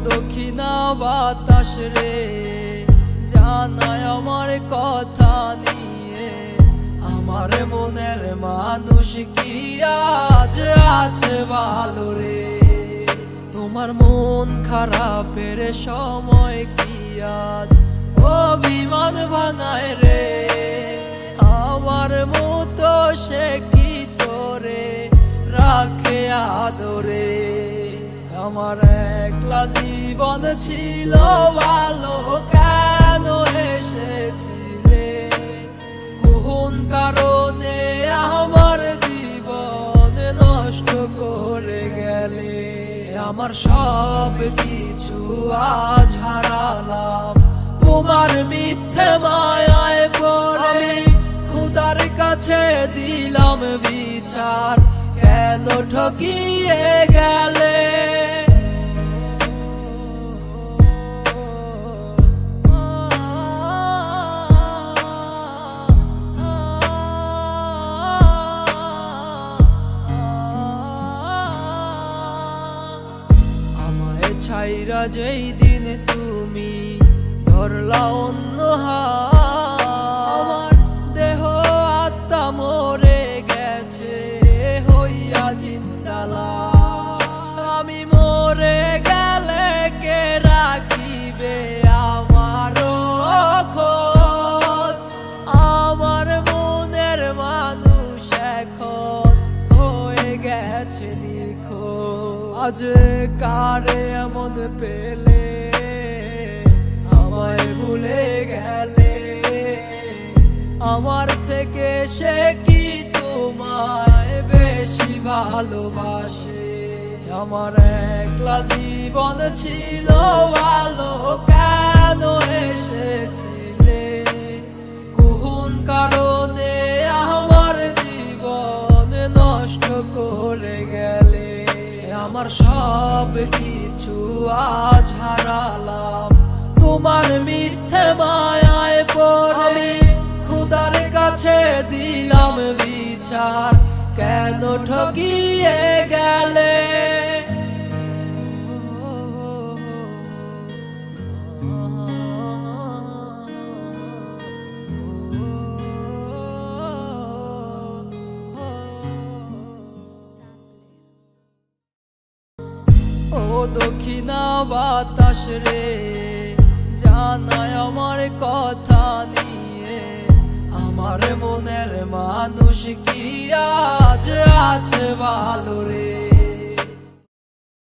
দক্ষিণা বাতাস রে জানায় আমার কথা নিয়ে, আমার মনের মানুষ কি আজ আছে ভালো রে? তোমার মন খারাপের সময় কি আজ অভিমান ভাঙায় রে? আমার মতো সে কি তোরে রাখে আদরে? আমার একলা জীবন ছিল ভালো, কেন এসেছিলে? কোন কারণে আমার জীবন নষ্ট করে গেলে? আমার সব কিছু আজ হারালাম তোমার মিথ্যে মায়ায় পড়ে। খুদার কাছে দিলাম বিচার, কেন ঠকিয়ে গেলে? আমায় ছাইরা যেই দিন তুমি ধরলা অন্য হাত, আমার দেহ আত্মা মরে গেছে হইয়া জিন্দালা। আমি মরে গেলে কে রাখিবে আমার খোঁজ? আমার মনের মানুষ এখন হয়ে গেছে নিখোঁজ। আজ কারে এমন পেলে আমায় ভুলে গেলে? আমার থেকে সে কি তোমায় বেশি ভালোবাসে? আমার একলা জীবন ছিল ভালো, কেন এসেছিলে? কোন কারণে আমার জীবন নষ্ট করে গেলে? আমার সব কিছু আজ হারালাম তোমার মিথ্যে মায়ায় পড়ে। খুদার কাছে দিলাম বিচার, কেন ঠকিয়ে গেলে? দক্ষিণা বাতাস রে জানায় আমার কথা নিয়ে, আমার মনের মানুষ কি আজ আছে ভালো রে?